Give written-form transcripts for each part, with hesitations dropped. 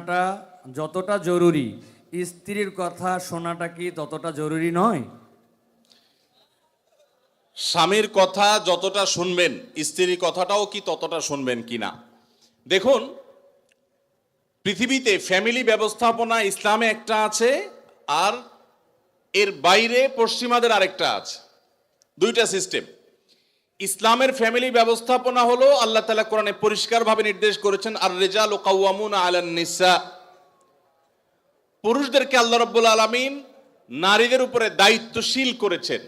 শোনাটা যতটা জরুরি, স্ত্রীর কথা শোনাটা কি ততটা জরুরি নয়? স্বামীর কথা যতটা শুনবেন, স্ত্রীর কথাটাও কি ততটা শুনবেন কিনা? দেখুন, পৃথিবীতে ফ্যামিলি ব্যবস্থাপনা ইসলামে একটা আছে, আর এর বাইরে পশ্চিমাদের আরেকটা আছে। দুইটা সিস্টেম। ইসলামের ফ্যামিলি ব্যবস্থাপনা হলো আল্লাহ তাআলা কোরআনে পরিষ্কারভাবে নির্দেশ করেছেন, আর রিজালু কাওয়ামুনা আলান নিসা। পুরুষদেরকে আল্লাহ রাব্বুল আলামিন নারীদের উপরে দায়িত্বশীল করেছেন,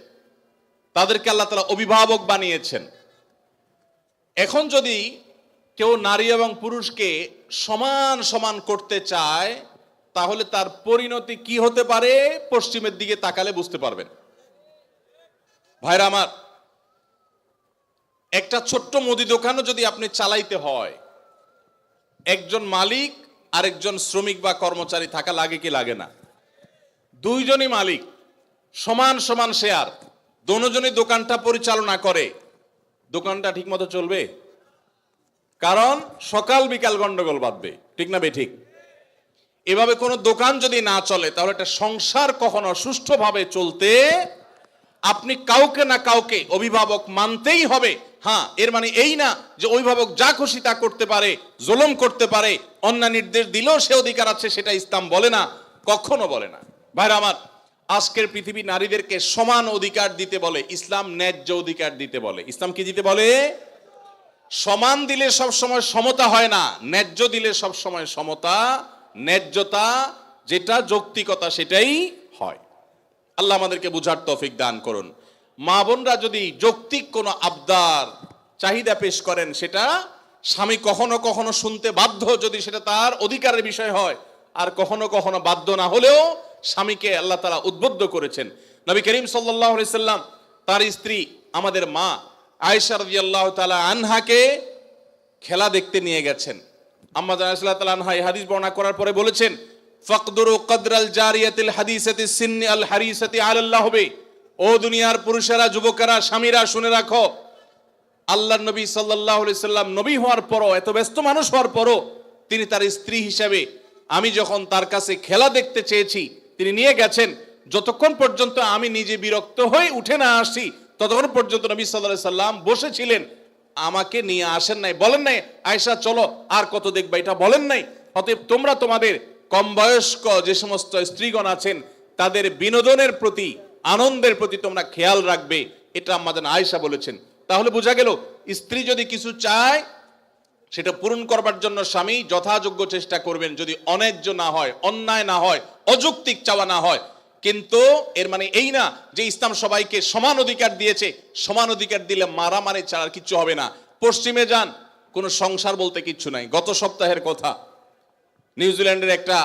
তাদেরকে আল্লাহ তাআলা অভিভাবক বানিয়েছেন। এখন যদি কেউ নারী এবং পুরুষকে সমান সমান করতে চায়, তাহলে তার পরিণতি কি হতে পারে পশ্চিমের দিকে তাকালে বুঝতে পারবেন। ভাইরা আমার, একটা ছোট্ট মুদি দোকানও যদি আপনি চালাইতে হয়, একজন মালিক আর একজন শ্রমিক বা কর্মচারী থাকা লাগে কি লাগে না? দুইজনই মালিক, সমান সমান শেয়ার, দুজনই দোকানটা পরিচালনা করে, দোকানটা ঠিক মতো চলবে? কারণ সকাল বিকাল গন্ডগোল বাঁধবে, ঠিক না বেঠিক? এভাবে কোনো দোকান যদি না চলে, তাহলে একটা সংসার কখনো সুষ্ঠুভাবে চলতে আপনি কাউকে না কাউকে অভিভাবক মানতেই হবে। হ্যাঁ, এর মানে এই না যে অভিভাবক যা খুশি তা করতে পারে, জুলুম করতে পারে, অন্যায় নির্দেশ দিলেও সে অধিকার আছে, সেটা ইসলাম বলে না, কখনো বলে না। ভাইরা আমার, আজকের পৃথিবী নারীদেরকে সমান অধিকার দিতে বলে, ইসলাম ন্যায্য অধিকার দিতে বলে। ইসলাম কি দিতে বলে? সমান দিলে সব সময় সমতা হয় না, ন্যায্য দিলে সব সময় সমতা, ন্যায্যতা, যেটা যৌক্তিকতা, সেটাই হয়। আল্লাহ আমাদেরকে বুঝার তৌফিক দান করুন। মা বোনরা যদি যৌক্তিক কোনো আবদার, চাহিদা পেশ করেন, সেটা স্বামী কখনো কখনো শুনতে বাধ্য, যদি সেটা তার অধিকারের বিষয় হয়। আর কখনো কখনো বাধ্য না হলেও স্বামীকে আল্লাহ তাআলা উদ্বুদ্ধ করেছেন। নবী করিম সাল্লাল্লাহু আলাইহি সাল্লাম তার স্ত্রী আমাদের মা আয়েশা রাদিয়াল্লাহু তাআলা আনহাকে খেলা দেখতে নিয়ে গেছেন। আম্মা জান আয়েশা রাদিয়াল্লাহু তাআলা আনহা এই হাদিস বর্ণনা করার পরে বলেছেন, ফাকদুরু কদরাল জারিয়াতিল হাদিসাতি সিন্নি আল হারিসাতি আলাল্লাহ হবে। ও দুনিয়ার পুরুষেরা, যুবকেরা, স্বামীরা, শুনে রাখো, আল্লাহর নবী সাল্লাল্লাহু আলাইহি সাল্লাম নবী হওয়ার পরও, এত ব্যস্ত মানুষ হওয়ার পরও, তিনি তার স্ত্রী হিসেবে আমি যখন তার কাছে খেলা দেখতে চেয়েছি, তিনি নিয়ে গেছেন। যতক্ষণ পর্যন্ত আমি নিজে বিরক্ত হয়ে উঠে না আসি, ততক্ষণ পর্যন্ত নবী সাল্লাল্লাহু আলাইহি সাল্লাম বসেছিলেন, আমাকে নিয়ে আসেন নাই, বলেন নাই আয়েশা চলো আর কত দেখবা, এটা বলেন নাই। অতএব তোমরা তোমাদের কম বয়স্ক যে সমস্ত স্ত্রীগণ আছেন, তাদের বিনোদনের প্রতি, আনন্দের প্রতি তোমরা খেয়াল রাখবে, এটা আমাদের আয়েশা বলেছেন। তাহলে বোঝা গেল, স্ত্রী যদি কিছু চায়, সেটা পূরণ করবার জন্য স্বামী যথাযোগ্য চেষ্টা করবেন, যদি অন্যায্য না হয়, অন্যায় না হয়, অযৌক্তিক চাওয়া না হয়। কিন্তু এর মানে এই না যে ইসলাম সবাইকে সমান অধিকার দিয়েছে, সমান অধিকার দিলে মারামারি ছাড়া আর কিচ্ছু হবে না। পশ্চিমে যান, কোনো সংসার বলতে কিচ্ছু নাই। গত সপ্তাহের কথা, নিউজিল্যান্ডের একটা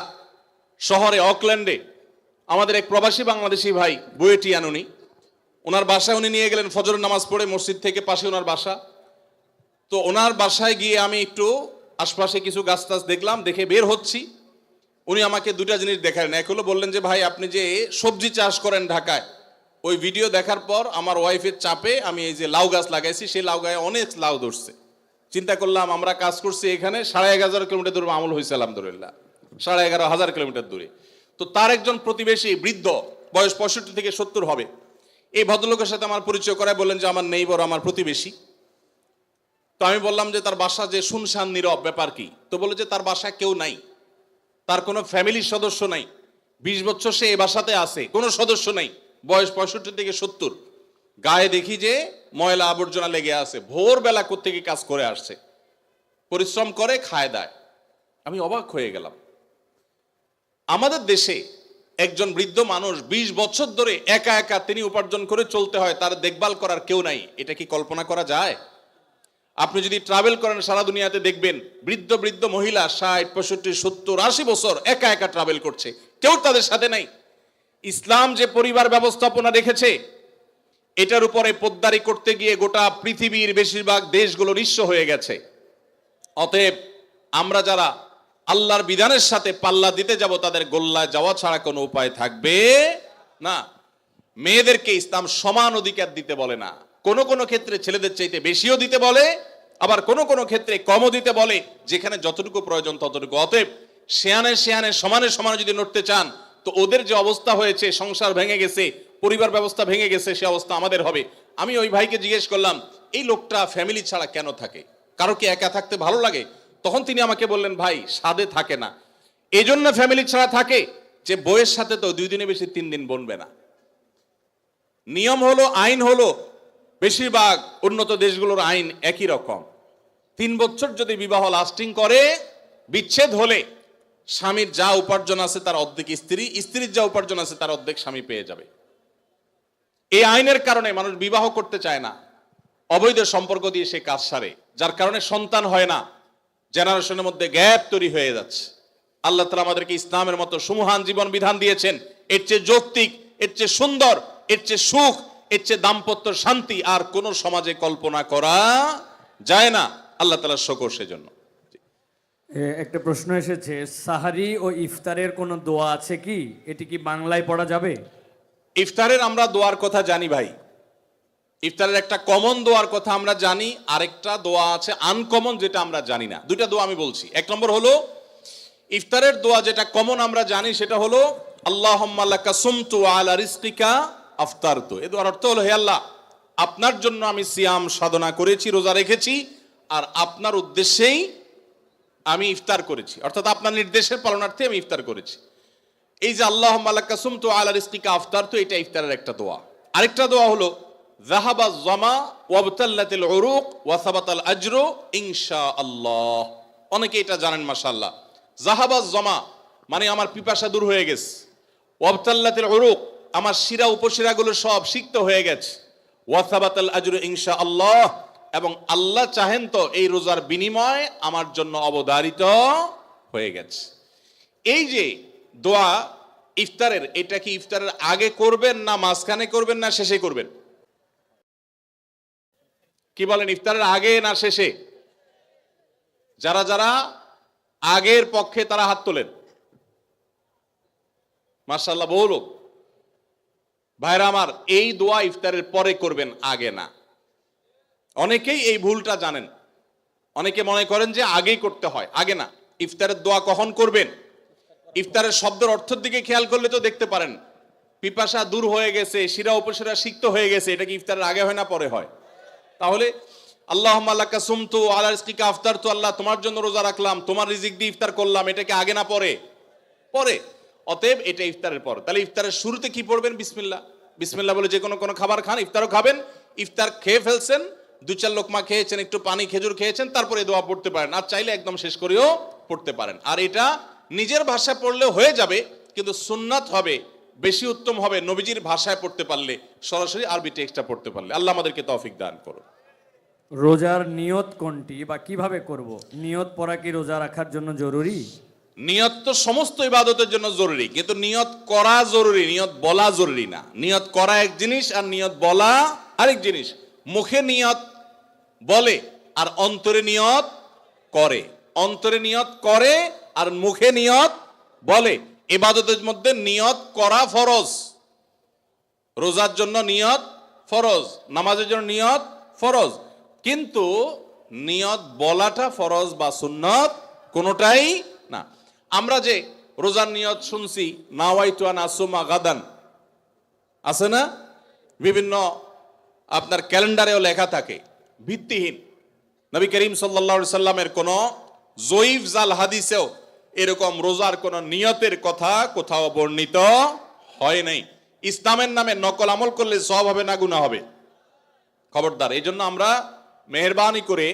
শহরে, অকল্যান্ডে, আমাদের এক প্রবাসী বাংলাদেশি ভাই বুয়েটিয়ান, ওনার বাসায় উনি নিয়ে গেলেন ফজরের নামাজ পড়ে, মসজিদ থেকে পাশে ওনার বাসা। তো ওনার বাসায় গিয়ে আমি একটু আশপাশে কিছু গাছ টাছ দেখলাম, দেখে বের হচ্ছি। উনি আমাকে দুটা জিনিস দেখালেন। এক হলো বললেন যে, ভাই আপনি যে সবজি চাষ করেন ঢাকায়, ওই ভিডিও দেখার পর আমার ওয়াইফের চাপে আমি এই যে লাউ গাছ লাগাইছি, সেই লাউ গায়ে অনেক লাউ ধরছে। চিন্তা করলাম, আমরা কাজ করছি এখানে 11,500 কিলোমিটার দূরে আমল হয়েছে আলহামদুলিল্লাহ, 11,500 কিলোমিটার দূরে। তো তার একজন প্রতিবেশী বৃদ্ধ, বয়স 65 থেকে 70 হবে, এই ভদ্রলোকের সাথে আমার পরিচয় করায় বললেন যে আমার নেইবর, আমার প্রতিবেশী। তো আমি বললাম যে তার বাসা যে শুনশান নীরব, ব্যাপার কি? তো বলে যে তার বাসায় কেউ নাই, তার কোনো ফ্যামিলির সদস্য নাই, 20 বছর সে এই বাসাতে আছে, কোনো সদস্য নাই, বয়স 65 থেকে 70। গায়ে দেখি যে ময়লা আবর্জনা লেগে আছে, ভোরবেলা কোত্থেকে কাজ করে আসছে, পরিশ্রম করে খায় দায়। আমি অবাক হয়ে গেলাম। আমাদের দেশে একজন বৃদ্ধ মানুষ 20 বছর ধরে একা একা তিনি উপার্জন করে চলতে হয়, তার দেখভাল করার কেউ নাই। এটা কি কল্পনা করা যায়? আপনি যদি ট্রাভেল করেন সারা দুনিয়াতে, দেখবেন বৃদ্ধ বৃদ্ধ মহিলা 60, 65, 70, 80 বছর একা একা ট্রাভেল করছে, কেউ তাদের সাথে নাই। ইসলাম যে পরিবার ব্যবস্থাপনা রেখেছে, এটার উপরে পোদ্দারি করতে গিয়ে গোটা পৃথিবীর বেশিরভাগ দেশগুলো নিঃস্ব হয়ে গেছে। অতএব আমরা যারা আল্লাহর বিধানের সাথে পাল্লা দিতে যাব, তাদের গোল্লায় যাওয়া ছাড়া কোনো উপায় থাকবে না। মেয়েদেরকে ইসলাম সমান অধিকার দিতে বলে না, কোনো কোনো ক্ষেত্রে ছেলেদের চাইতে বেশিও দিতে বলে, আবার কোনো কোনো ক্ষেত্রে কমও দিতে বলে, যেখানে যতটুকু প্রয়োজন ততটুকু। অতএব শেয়ানে শেয়ানে সমানে সমানে যদি নড়তে চান, তো ওদের যে অবস্থা হয়েছে, সংসার ভেঙে গেছে, পরিবার ব্যবস্থা ভেঙে গেছে, সে অবস্থা আমাদের হবে। আমি ওই ভাইকে জিজ্ঞেস করলাম, এই লোকটা ফ্যামিলি ছাড়া কেন থাকে? কারো কি একা থাকতে ভালো লাগে? তখন তিনি আমাকে বললেন, ভাই সাদে থাকে না, এই জন্য ফ্যামিলি ছাড়া থাকে যে বইয়ের সাথে তো 2 দিনে বেশি 3 দিন বনবে না। নিয়ম হলো, আইন হলো, বেশিরভাগ উন্নত দেশগুলোর আইন একই রকম। 3 বছর যদি বিবাহ লাস্টিং করে, বিচ্ছেদ হলে স্বামীর যা উপার্জন আছে তার অর্ধেক স্ত্রী, স্ত্রীর যা উপার্জন আছে তার অর্ধেক স্বামী পেয়ে যাবে। এই আইনের কারণে মানুষ বিবাহ করতে চায় না, অবৈধ সম্পর্ক দিয়ে সে কাজ সারে, যার কারণে সন্তান হয় না, জেনারেশনের মধ্যে গ্যাপ তৈরি হয়ে যাচ্ছে। আল্লাহ তাআলা আমাদেরকে ইসলামের মতো সুমহান জীবন বিধান দিয়েছেন, এর চেয়ে যৌক্তিক, এর চেয়ে সুন্দর, এর চেয়ে সুখ, এর চেয়ে দাম্পত্য শান্তি আর কোন সমাজে কল্পনা করা যায় না। আল্লাহ তাআলার শুকর সেজন্য। একটা প্রশ্ন এসেছে, সাহারি ও ইফতারের কোনো দোয়া আছে কি? এটি কি বাংলায় পড়া যাবে? ইফতারের আমরা দোয়ার কথা জানি ভাই, ইফতারের একটা কমন দোয়ার কথা আমরা জানি, আরেকটা দোয়া আছে আনকমন, যেটা আমরা জানি না। দুইটা দোয়া আমি বলছি। 1 নম্বর হলো ইফতারের দোয়া, যেটা কমন আমরা জানি, সেটা হলো আল্লাহুম্মা লাকা সুমতু আলা রিজকিকা আফতারতু। এই দোয়ার অর্থ হলো, হে আল্লাহ, আপনার জন্য আমি সিয়াম সাধনা করেছি, রোজা রেখেছি, আর আপনার উদ্দেশ্যেই আমি ইফতার করেছি, অর্থাৎ আপনার নির্দেশের পালনার্থে আমি ইফতার করেছি। এই যে আল্লাহুম্মা লাকা সুমতু আলা রিজকিকা আফতারতু, এটা ইফতারের একটা দোয়া। আরেকটা দোয়া হলো যাহাবা যামা ওয়াবতাল্লাতিল উরুক ওয়া সাবাতাল আজরু ইনশাআল্লাহ। অনেকে এটা জানেন মাশাআল্লাহ। যাহাবা যামা মানে আমার পিপাসা দূর হয়ে গেছে, ওয়াবতাল্লাতিল উরুক আমার শিরা উপশিরাগুলো সব সিক্ত হয়ে গেছে, ওয়া সাবাতাল আজরু ইনশাআল্লাহ এবং আল্লাহ চাহেন তো এই রোজার বিনিময় আমার জন্য অবধারিত হয়ে গেছে। এই যে দোয়া ইফতারের, এটা কি ইফতারের আগে করবেন না মাঝখানে করবেন না শেষে করবেন? কি বলেন, ইফতারের আগে না শেষে? যারা যারা আগের পক্ষে তারা হাত তোলেন। মাশাআল্লাহ, বহু লোক। ভাইরা আমার, এই দোয়া ইফতারের পরে করবেন, আগে না। অনেকেই এই ভুলটা জানেন, অনেকে মনে করেন যে আগেই করতে হয়, আগে না। ইফতারের দোয়া কখন করবেন? ইফতারের শব্দের অর্থের দিকে খেয়াল করলে তো দেখতে পারেন, পিপাসা দূর হয়ে গেছে, শিরা উপশিরা সিক্ত হয়ে গেছে, এটা কি ইফতারের আগে হয় না পরে হয়? তাহলে আল্লাহুম্মা লাকা সুমতু আলা রিজকিকা আফতারতু, আল্লাহ তোমার জন্য রোজা রাখলাম, তোমার রিজিক দিয়ে ইফতার করলাম, এটা কি আগে না পরে? পরে। অতএব এটা ইফতারের পর। তাহলে ইফতারের শুরুতে কি পড়বেন? বিসমিল্লাহ। বিসমিল্লাহ বলে যে কোনো খাবার খান, ইফতারও খাবেন। ইফতার খেয়ে ফেলছেন, 2-4 লোকমা খেয়েছেন, একটু পানি খেজুর খেয়েছেন, তারপরে দোয়া পড়তে পারেন। আর চাইলে একদম শেষ করেও পড়তে পারেন। আর এটা নিজের ভাষায় পড়লে হয়ে যাবে, কিন্তু সুন্নাত হবে, বেশি উত্তম হবে নবীজির ভাষায় পড়তে পারলে, সরাসরি আরবি টেক্সটটা পড়তে পারলে। আল্লাহ আমাদেরকে তৌফিক দান করুন। রোজার নিয়ত কোনটি বা কিভাবে করব? নিয়ত পড়া কি রোজা রাখার জন্য জরুরি? নিয়ত তো সমস্ত ইবাদতের জন্য জরুরি, কিন্তু নিয়ত করা জরুরি, নিয়ত বলা জরুরি না। নিয়ত করা এক জিনিস আর নিয়ত বলা আরেক জিনিস। মুখে নিয়ত বলে আর অন্তরে নিয়ত করে, অন্তরে নিয়ত করে আর মুখে নিয়ত বলে। ইবাদতের মধ্যে নিয়ত করা ফরজ, রোজার জন্য নিয়ত ফরজ, নামাজের জন্য নিয়ত ফরজ, কিন্তু নিয়ত বলাটা ফরজ বা সুন্নত কোনোটাই না। আমরা যে রোজার নিয়ত শুনছি, নাওয়াইতু আন আসুমা গাদান, আছে না? বিভিন্ন আপনার ক্যালেন্ডারেও লেখা থাকে, ভিত্তিহীন। নবী করিম সাল্লাল্লাহু আলাইহি সাল্লামের কোন জয়ীফ জাল হাদিসেও এরকম রোজার কোন নিয়তের কথা কোথাও বর্ণিত হয় নাই। ইসলামের নামে নকল আমল করলে সওয়াব হবে না গুনাহ হবে? খবরদার। এই জন্য আমরা মেহেরবানি করে,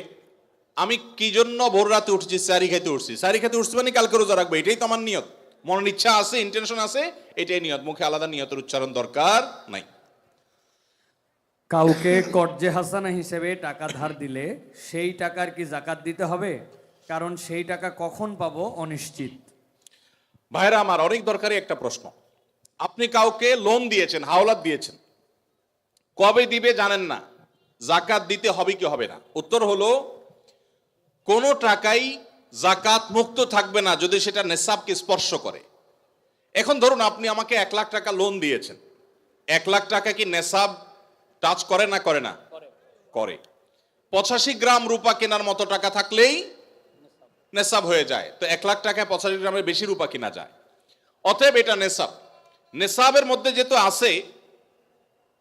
আমি কি জন্য ভোর রাতে উঠছি? সারি খেতে উঠছি। সারি খেতে উঠছি মানে কালকে রোজা রাখবো, এটাই তো আমার নিয়ত। মনের ইচ্ছা আছে, ইন্টেনশন আছে, এটাই নিয়ত। মুখে আলাদা নিয়তের উচ্চারণ দরকার নাই। কাউকে কর্জে হাসানা হিসেবে টাকা ধার দিলে সেই টাকার কি যাকাত দিতে হবে? কারণ সেই টাকা কখন পাবো অনিশ্চিত। ভাইরা আমার, অনেক দরকারি একটা প্রশ্ন। আপনি কাউকে লোন দিয়েছেন, হাওলাত দিয়েছেন, কবে দিবে জানেন না, যাকাত দিতে হবে কি হবে না? উত্তর হলো, কোনো টাকাই যাকাত মুক্ত থাকবে না যদি সেটা নেসাবকে স্পর্শ করে। এখন ধরুন আপনি আমাকে 1 লাখ টাকা লোন দিয়েছেন, 1 লাখ টাকা কি নেসাব টাচ করে না করে না? করে। 85 গ্রাম রূপা কেনার মতো টাকা থাকলেই নেশাব হয়ে যায়, তো 1 লাখ টাকায় 85 গ্রামের বেশি রূপা কিনা যায়। অতএব এটা নেশাব, নেশাবের মধ্যে যেহেতু আছে,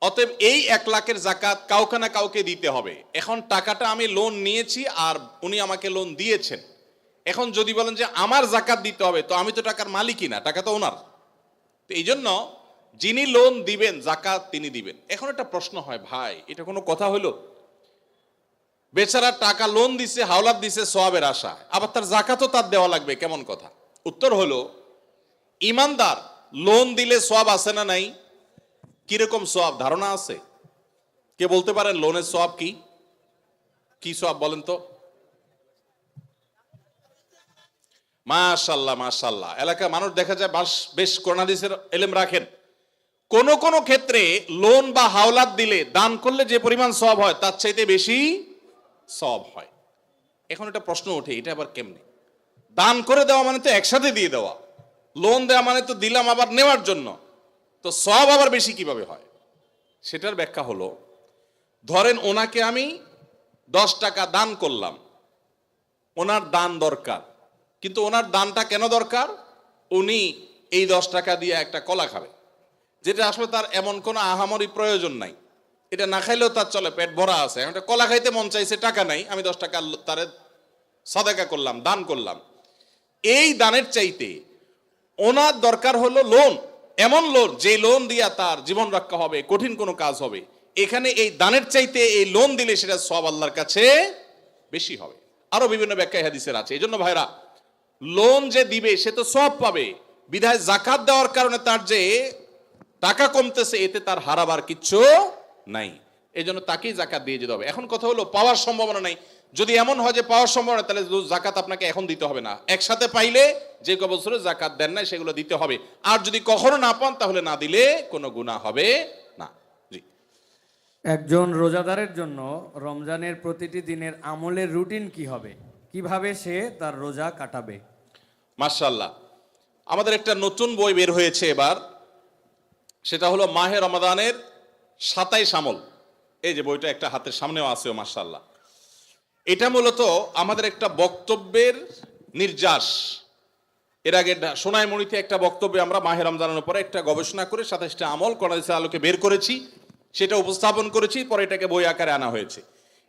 অতএব এই 1 লাখের জাকাত কাউকে না কাউকে দিতে হবে। এখন টাকাটা আমি লোন নিয়েছি আর উনি আমাকে লোন দিয়েছেন, এখন যদি বলেন যে আমার জাকাত দিতে হবে, তো আমি তো টাকার মালিকই না, টাকা তো ওনার। তো এই জন্য যিনি লোন দিবেন জাকাত তিনি দিবেন। এখন একটা প্রশ্ন হয়, ভাই এটা কোনো কথা হলো? বেচারা টাকা লোন দিছে, হাওলাত দিছে সওয়াবের আশা, আবার তার জাকাতও তার দেওয়া লাগবে, কেমন কথা? উত্তর হলো, ইমানদার লোন দিলে সওয়াব আছে না নাই? কিরকম সওয়াব ধারণা আছে? কে বলতে পারেন লোনের সওয়াব কি? কি সওয়াব বলেন তো? মাশাআল্লাহ মাশাআল্লাহ, এলাকায় মানুষ দেখা যায় বেশ কোরআন হাদিসের ইলম রাখেন। কোন কোন ক্ষেত্রে লোন বা হাওলাত দিলে দান করলে যে পরিমাণ সওয়াব হয় তার চাইতে বেশি সওয়াব হয়। এখন একটা প্রশ্ন ওঠে, এটা আবার কেমনে? দান করে দেওয়া মানে তো একসাথে দিয়ে দেওয়া, লোন দেওয়া মানে তো দিলাম আবার নেওয়ার জন্য, তো সওয়াব আবার বেশি কিভাবে হয়? সেটার ব্যাখ্যা হলো, ধরেন ওনাকে আমি 10 টাকা দান করলাম, ওনার দান দরকার, কিন্তু ওনার দানটা কেন দরকার? উনি এই 10 টাকা দিয়ে একটা কলা খাবে, যেটা আসলে তার এমন কোনো আহামরি প্রয়োজন নাই, এটা না খাইলেও তার চলে, পেট ভরা আছে, একটা কলা খাইতে মন চাইছে, টাকা নাই, আমি 10 টাকা তারে সাদাকা করলাম, দান করলাম। এই দানের চাইতে ওনার দরকার হলো লোন, এমন লোন যে লোন দিয়া তার জীবন রক্ষা হবে, কঠিন কোনো কাজ হবে। এখানে এই দানের চাইতে এই লোন দিলে সেটা সওয়াব আল্লাহর কাছে বেশি হবে। আরো বিভিন্ন ব্যাখ্যা হাদিসের আছে। এই জন্য ভাইরা, লোন যে দিবে সে তো সওয়াব পাবে, বিধায় জাকাত দেওয়ার কারণে তার যে টাকা কমতেছে এতে তার হারাবার কিচ্ছু নাই, এই জন্য তাকেই জাকাত দিয়ে যেতে হবে। এখন কথা হলো, পাওয়ার সম্ভাবনা নাই, যদি এমন হয় যে পাওয়ার সম্ভাবনা, তাহলে জাকাত আপনাকে এখন দিতে হবে না, একসাথে পাইলে যে বছরে জাকাত দেন নাই সেগুলো দিতে হবে। আর যদি কখনো না পান তাহলে না দিলে কোনো গুনাহ হবে না। জি। একজন রোজাদারের জন্য রমজানের প্রতিটি দিনের আমলের রুটিন কি হবে, কিভাবে সে তার রোজা কাটাবে? মাশাআল্লাহ, আমাদের একটা নতুন বই বের হয়েছে এবার, সেটা হলো মাহে রমাদানের 27 আমল। এই যে বইটা একটা হাতের সামনেও আছে, মাশাআল্লাহ। এটা মূলত আমাদের একটা বক্তব্যের নির্যাস। এর আগে সোনাইমুড়িতে একটা বক্তব্যে আমরা মাহে রমজানের উপরে একটা গবেষণা করে 27টা আমল কোরআনের আলোকে বের করেছি, সেটা উপস্থাপন করেছি, পরে এটাকে বই আকারে আনা হয়েছে।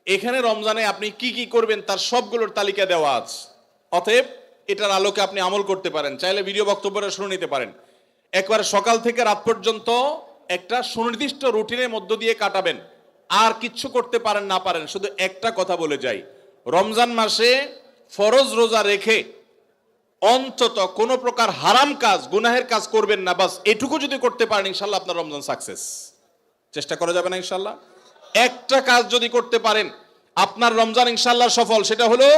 এখানে রমজানে আপনি কি কি করবেন তার সবগুলোর তালিকা দেওয়া আছে। অতএব এটার আলোকে আপনি আমল করতে পারেন, চাইলে ভিডিও বক্তব্যটা শুনে নিতে পারেন। একবারে সকাল থেকে রাত পর্যন্ত একটা সুনির্দিষ্ট রুটিনের মধ্য দিয়ে কাটাবেন, আর কিচ্ছু করতে পারেন না পারেন, শুধু একটা কথা বলে যাই, রমজান মাসে ফরজ রোজা রেখে অন্তত কোনো প্রকার হারাম কাজ, গুনাহের কাজ করবেন না, বাস এটুকু যদি করতে পারেন ইনশাল্লাহ আপনার রমজান সাকসেস। চেষ্টা করা যাবে না ইনশাল্লাহ? একটা কাজ যদি করতে পারেন আপনার রমজান ইনশাল্লাহ সফল, সেটা হলো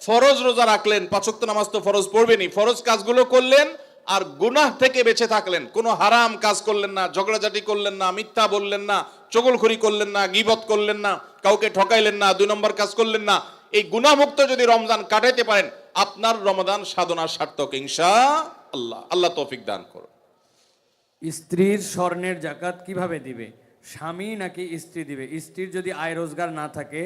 ফরজ রোজা রাখলেন, 5 ওয়াক্ত নামাজ তো ফরজ পড়বেনই, ফরজ কাজগুলো করলেন আর গুনাহ থেকে বেঁচে থাকলেন, কোনো হারাম কাজ করলেন না, ঝগড়াঝাটি করলেন না, মিথ্যা বললেন না, চগলখড়ি করলেন না, গীবত করলেন না, কাউকে ঠকাইলেন না, 2 নম্বর কাজ করলেন না, এই গুনাহমুক্ত যদি রমজান কাটাইতে পারেন আপনার রমাদান সাধনার সার্থক ইনশাআল্লাহ। আল্লাহ তৌফিক দান করুন। স্ত্রীর স্বর্ণের জাকাত কিভাবে দিবে? স্বামী নাকি স্ত্রী দিবে? স্ত্রীর যদি আয় রোজগার না থাকে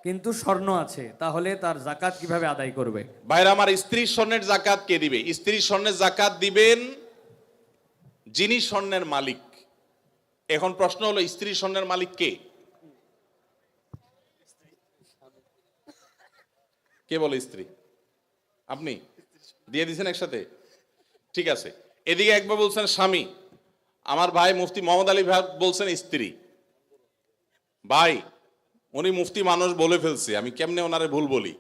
কিন্তু স্বর্ণ আছে, তাহলে তার জাকাত কিভাবে আদায় করবে? ভাইরা আমার, স্ত্রীর স্বর্ণের জাকাত কে দিবে? স্ত্রীর স্বর্ণের জাকাত দিবেন যিনি স্বর্ণের মালিক। এখন প্রশ্ন হলো, স্ত্রীর স্বর্ণের মালিক কে? কে বলে স্ত্রী? আপনি দিয়ে দিয়েছেন একসাথে? ঠিক আছে, এদিকে একবার বলছেন স্বামী, আমার ভাই মুফতি মোহাম্মদ আলী ভাই বলছেন স্ত্রী। ভাই উনি মুফতি মানুষ বলে ফেলছে, আমি কেমনে ওনারে ভুল বলি?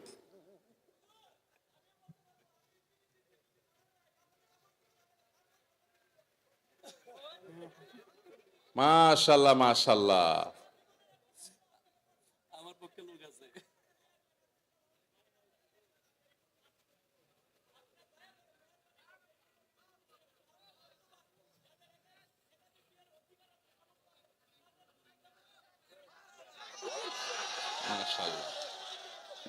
মাশাআল্লাহ মাশাআল্লাহ, আমার পক্ষে লোক আছে। মাশাআল্লাহ।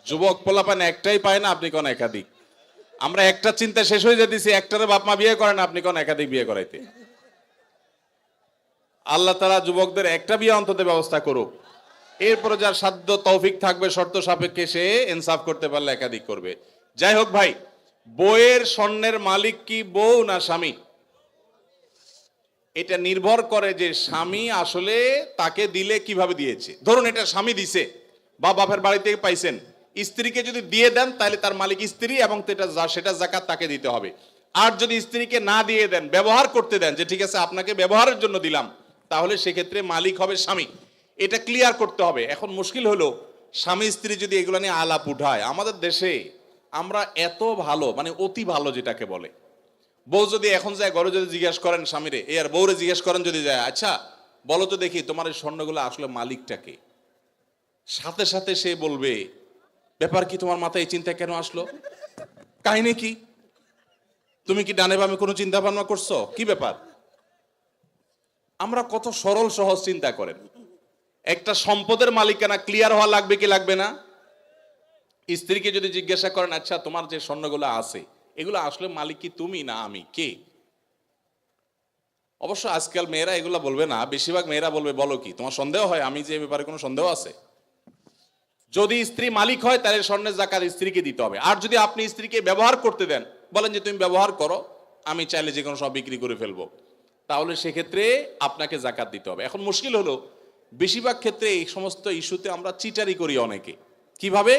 যুবক পোলাপান একটাই পায় না, আপনি কোন একাধিক? আমরা একটা চিন্তা শেষ হয়ে যেতেছি, একটারে বাপ মা বিয়ে করেন, আপনি কোন একাধিক বিয়ে করাইতে? আল্লাহ তাআলা যুবকদের একটা বিয়ে অন্তত ব্যবস্থা করুক, এরপরে যার সাধ্য তৌফিক থাকবে শর্ত সাপেক্ষে সে ইনসাফ করতে পারলে একাধিক করবে। যাই হোক ভাই, বইয়ের স্বর্ণের মালিক কি বউ না স্বামী? এটা নির্ভর করে যে স্বামী আসলে তাকে দিলে কিভাবে দিয়েছে। ধরুন এটা স্বামী দিছে বা বাপের বাড়ি থেকে পাইছেন, স্ত্রীকে যদি দিয়ে দেন তাহলে তার মালিক স্ত্রী এবং সেটা যাকাত তাকে দিতে হবে। আর যদি স্ত্রীকে না দিয়ে দেন, ব্যবহার করতে দেন, যে ঠিক আছে আপনাকে ব্যবহারের জন্য দিলাম, তাহলে সেক্ষেত্রে মালিক হবে স্বামী। এটা ক্লিয়ার করতে হবে। এখন মুশকিল হলো স্বামী স্ত্রী যদি এগুলো নিয়ে আলাপ উঠায়, আমাদের দেশে আমরা এত ভালো, মানে অতি ভালো যেটাকে বলে, বউ যদি এখন যায় ঘরে যদি জিজ্ঞেস করেন স্বামীরে, এ আর বউরে জিজ্ঞেস করেন যদি যায়, আচ্ছা বলো তো দেখি তোমার এই স্বর্ণগুলো আসলে মালিকটাকে, সাথে সাথে সে বলবে ব্যাপার কি, তোমার মাথায় এই চিন্তা কেন আসলো, কাহিনী কি, তুমি কি ডানে বামে কোনো চিন্তা ভাবনা করছো, কি ব্যাপার। আমরা কত সরল সহজ চিন্তা করেন। একটা সম্পদের মালিকানা ক্লিয়ার হওয়া লাগবে কি লাগবে না? স্ত্রীকে যদি জিজ্ঞাসা করেন, আচ্ছা তোমার যে স্বর্ণগুলো আছে এগুলো আসলে মালিক কি তুমি না আমি, কে? অবশ্য আজকাল মেয়েরা এগুলো বলবে না, বেশিরভাগ মেয়েরা বলবে বলো কি, তোমার সন্দেহ হয় আমি যে ব্যাপারে কোনো সন্দেহ আছে? যদি স্ত্রী মালিক হয় তাহলে স্বর্ণের যাকাত স্ত্রীকে দিতে হবে। আর যদি আপনি স্ত্রীকে ব্যবহার করতে দেন, বলেন যে তুমি ব্যবহার করো, আমি চাইলে যে কোনো সব বিক্রি করে ফেলবো, তাহলে সেক্ষেত্রে আপনাকে যাকাত দিতে হবে। এখন মুশকিল হলো বেশিরভাগ ক্ষেত্রে এই সমস্ত ইস্যুতে আমরা চিটারি করি অনেকে। কিভাবে?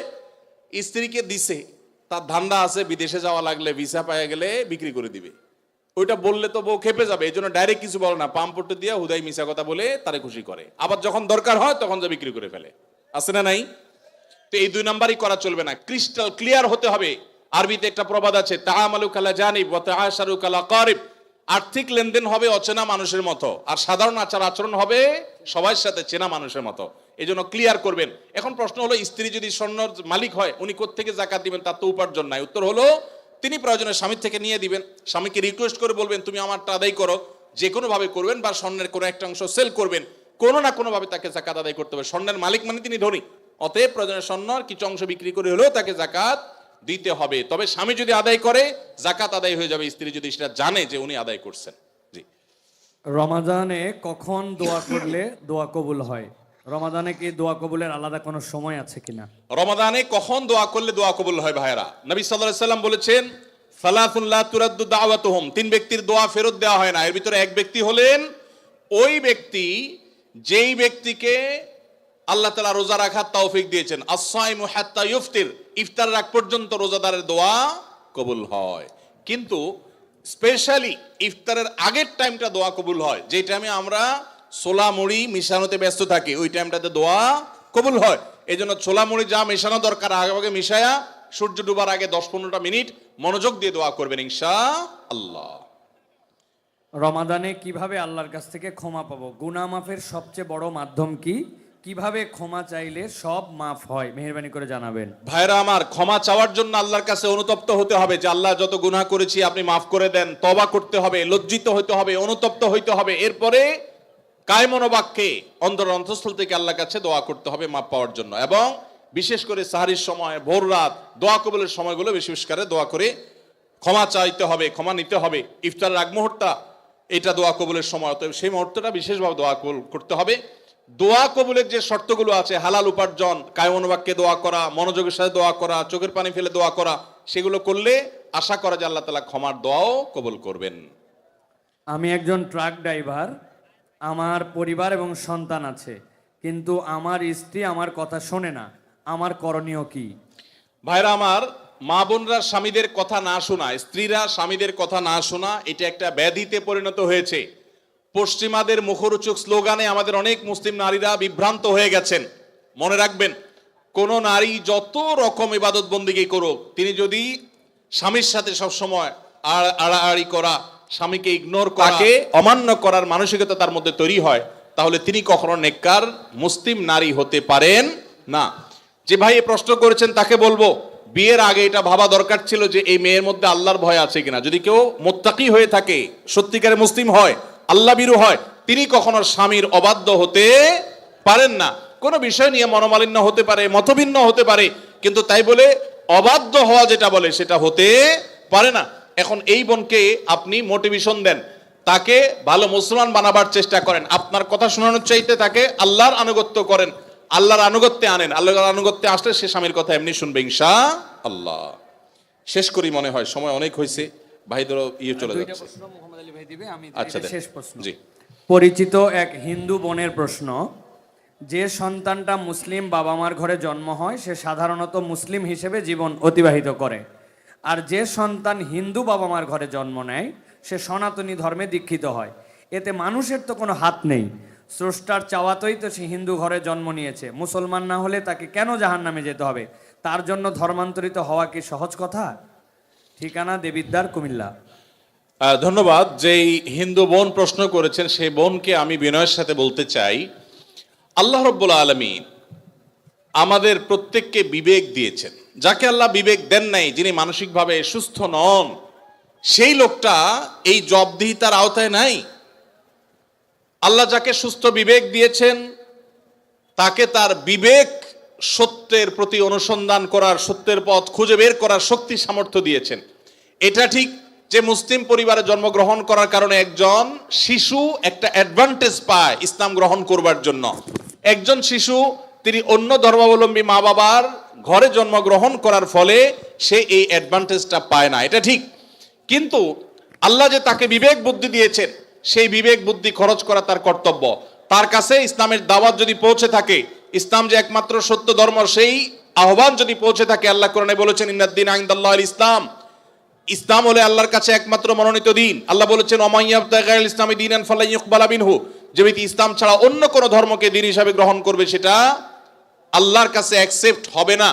স্ত্রীকে দিছে, তার ধান্দা আছে বিদেশে যাওয়া লাগলে ভিসা পাওয়া গেলে বিক্রি করে দিবে, ওইটা বললে তো বউ খেপে যাবে, এই জন্য ডাইরেক্ট কিছু বলে না, পাম্পটে দিয়ে হুদাই মিশা কথা বলে তারে খুশি করে, আবার যখন দরকার হয় তখন যা বিক্রি করে ফেলে, আছে না নাই? তো এই দুই নাম্বারই করা চলবে না, ক্রিস্টাল ক্লিয়ার হতে হবে। আরবিতে একটা প্রবাদ আছে, তাআমালু কালা জানিব ওয়া তাআশারু কালা কারিব। আর্থিক লেনদেন হবে অচেনা মানুষের মতো, আর সাধারণ আচার আচরণ হবে সবার সাথে চেনা মানুষের মতো। এই জন্য ক্লিয়ার করবেন। এখন প্রশ্ন হলো, স্ত্রী যদি স্বর্ণের মালিক হয় উনি কোত্থেকে যাকাত দিবেন? তার তো উপার্জন নাই। উত্তর হলো তিনি প্রয়োজনে স্বামীর থেকে নিয়ে দিবেন। স্বামীকে রিকোয়েস্ট করে বলবেন তুমি আমারটা আদায় করো, যে কোনো ভাবে করবেন, বা স্বর্ণের কোনো একটা অংশ সেল করবেন, কোনো না কোনো ভাবে তাকে যাকাত আদায় করতে হবে। স্বর্ণের মালিক মানে তিনি ধনী, অতএব প্রয়োজনে স্বর্ণের কিছু অংশ বিক্রি করে হলেও তাকে যাকাত দিতে হবে। তবে স্বামী যদি আদায় করে যাকাত আদায় হয়ে যাবে, স্ত্রী যদি সেটা জানে যে উনি আদায় করছেন। জি। রমাদানে কখন দোয়া করলে দোয়া কবুল হয়? রমাদানে কি দোয়া কবুলের আলাদা কোনো সময় আছে কিনা? রমাদানে কখন দোয়া করলে দোয়া কবুল হয় ভাইরা? নবী সাল্লাল্লাহু আলাইহি সাল্লাম বলেছেন, সালাতুন লা তুরাদ্দু দাওয়াতুহুম, তিন ব্যক্তির দোয়া ফেরত দেওয়া হয় না। এর ভিতরে এক ব্যক্তি হলেন ওই ব্যক্তি যেই ব্যক্তিকে আল্লাহ তাআলা রোজা রাখার তৌফিক দিয়েছেন। আস-সাইমু হাত্তা ইফতির, ইফতার রাখ পর্যন্ত রোজাদারের দোয়া কবুল হয়। কিন্তু স্পেশালি ইফতারের আগের টাইমটা দোয়া কবুল হয়, যে টাইমে আমরা ছোলা মুড়ি মিশানোতে ব্যস্ত থাকি, ওই টাইমটাতে দোয়া কবুল হয়। এই জন্য ছোলা মুড়ি যা মেশানো দরকার আগে আগে মিশায়া সূর্য ডুবার আগে 10-15টা মিনিট মনোযোগ দিয়ে দোয়া করবেন ইনশাআল্লাহ। রমাদানে কিভাবে আল্লাহর কাছ থেকে ক্ষমা পাবো? গুনাহ মাফের সবচেয়ে বড় মাধ্যম কি? কিভাবে ক্ষমা চাইলে সব মাফ হয়? মেহেরবানি করে জানাবেন। ভাইরা আমার, ক্ষমা চাওয়ার জন্য আল্লাহর কাছে অনুতপ্ত হতে হবে, যে আল্লাহ যত গুনাহ করেছি আপনি মাফ করে দেন। তওবা করতে হবে, লজ্জিত হইতে হবে, অনুতপ্ত হইতে হবে। এরপরে কায়মনোবাক্যে অন্তর অন্তঃস্থল থেকে আল্লাহর কাছে দোয়া করতে হবে মাফ পাওয়ার জন্য। এবং বিশেষ করে সাহারির সময়, ভোর রাত, দোয়া কবুলের সময়গুলো বিশেষ করে দোয়া করে ক্ষমা চাইতে হবে, ক্ষমা নিতে হবে। ইফতারের আগ মুহূর্তটা এটা দোয়া কবুলের সময়, অতএব সেই মুহূর্তটা বিশেষভাবে দোয়া কবুল করতে হবে। দোয়া কবুলের যে শর্তগুলো আছে, হালাল উপার্জন, কায়মনোবাক্যে দোয়া করা, মনোযোগের সাথে দোয়া করা, চোখের পানি ফেলে দোয়া করা, সেগুলো করলে আশা করা যায় আল্লাহ তাআলা ক্ষমার দোয়াও কবুল করবেন। আমি একজন ট্রাক ড্রাইভার, আমার পরিবার এবং সন্তান আছে, কিন্তু আমার স্ত্রী আমার কথা শোনে না, আমার করণীয় কি? ভাইরা আমার, মা বোনরা স্বামীদের কথা না শোনা, স্ত্রীরা স্বামীদের কথা না শোনা, এটা একটা ব্যাধিতে পরিণত হয়েছে। পশ্চিমাদের মুখরোচক স্লোগানে আমাদের অনেক মুসলিম নারীরা বিভ্রান্ত হয়ে গেছেন। মনে রাখবেন, কোন নারী যত রকম ইবাদত বন্দিগি করুক, তিনি যদি স্বামীর সাথে সবসময় আড়াআড়ি করা, স্বামীকে ইগনোর করাকে অমান্য করার মানসিকতা তার মধ্যে তৈরি হয়, তাহলে তিনি কখনো নেককার মুসলিম নারী হতে পারেন না। যে ভাই এই প্রশ্ন করেছেন তাকে বলবো, বিয়ের আগে এটা ভাবা দরকার ছিল যে এই মেয়ের মধ্যে আল্লাহর ভয় আছে কিনা। যদি কেউ মুত্তাকি হয়ে থাকে, সত্যিকারে মুসলিম হয়, আল্লাহ ভীরু হয়, তিনি কখনো স্বামীর অবাধ্য হতে পারেন না। কোনো বিষয় নিয়ে মনোমালিন্য হতে পারে, মতভিন্ন হতে পারে, কিন্তু তাই বলে অবাধ্য হওয়া যেটা বলে সেটা হতে পারে না। এখন এই বোনকে আপনি মোটিভেশন দেন, তাকে ভালো মুসলমান বানাবার চেষ্টা করেন, আপনার কথা শোনানোর চাইতে তাকে আল্লাহর আনুগত্য করেন, আল্লাহর আনুগত্যে আনেন। আল্লাহর আনুগত্যে আসলে সে স্বামীর কথা এমনি শুনবে ইনশাআল্লাহ। শেষ করি মনে হয়, সময় অনেক হয়েছে, ভাইদেরও চলে দুইটা যাচ্ছে। প্রশ্ন মোহাম্মদ আলী ভাই দিবে, আমি আচ্ছা, এটা দেন। শেষ প্রশ্ন। জি। পরিচিত এক হিন্দু বোনের প্রশ্ন, যে সন্তানটা মুসলিম বাবা মার ঘরে জন্ম হয় সে সাধারণত মুসলিম হিসেবে জীবন অতিবাহিত করে, আর যে সন্তান হিন্দু বাবা মার ঘরে জন্ম নেয় সে সনাতনী ধর্মে দীক্ষিত হয়। এতে মানুষের তো কোনো হাত নেই, স্রষ্টার চাওয়াতেই তো সে হিন্দু ঘরে জন্ম নিয়েছে, মুসলমান না হলে তাকে কেন জাহান্নামে যেতে হবে? তার জন্য ধর্মান্তরিত হওয়া কি সহজ কথা? ঠিকানা দেবিদ্বার, কুমিল্লা। ধন্যবাদ। যেই হিন্দু বোন প্রশ্ন করেছেন সেই বোনকে আমি বিনয়ের সাথে বলতে চাই, আল্লাহ রব্বুল আলামিন আমাদের প্রত্যেককে বিবেক দিয়েছেন। যাকে আল্লাহ বিবেক দেন নাই, যিনি মানসিকভাবে সুস্থ নন, সেই লোকটা এই জবাবদিহিতার আওতায় নাই। আল্লাহ যাকে সুস্থ বিবেক দিয়েছেন তাকে তার বিবেক সত্যের প্রতি অনুসন্ধান করার, সত্যের পথ খুঁজে বের করার শক্তি সামর্থ্য দিয়েছেন। এটা ঠিক যে মুসলিম পরিবারে জন্মগ্রহণ করার কারণে একজন শিশু একটা অ্যাডভান্টেজ পায় ইসলাম গ্রহণ করবার জন্য। একজন শিশু তিনি অন্য ধর্মাবলম্বী মা বাবার ঘরে জন্মগ্রহণ করার ফলে সে এই অ্যাডভান্টেজটা পায় না, এটা ঠিক। কিন্তু আল্লাহ যে তাকে বিবেক বুদ্ধি দিয়েছেন, সেই বিবেক বুদ্ধি খরচ করা তার কর্তব্য। তার কাছে ইসলামের দাওয়াত যদি পৌঁছে থাকে, ইসলাম যে একমাত্র সত্য ধর্ম, সেই আহ্বান যদি পৌঁছে থাকে, আল্লাহ কোরআনে বলেছেন ইন্নাদ-দীন ইনদাল্লাহিল ইসলাম, ইসলাম হলে আল্লাহর কাছে একমাত্র মনোনীত দিন। আল্লাহ বলেছেন ওমাইয়াবতাগি গায়রাল ইসলামি দীনান ফালান ইউকবালা মিনহু, যে ব্যক্তি ইসলাম ছাড়া অন্য কোন ধর্মকে দিন হিসাবে গ্রহণ করবে সেটা আল্লাহর কাছে অ্যাকসেপ্ট হবে না।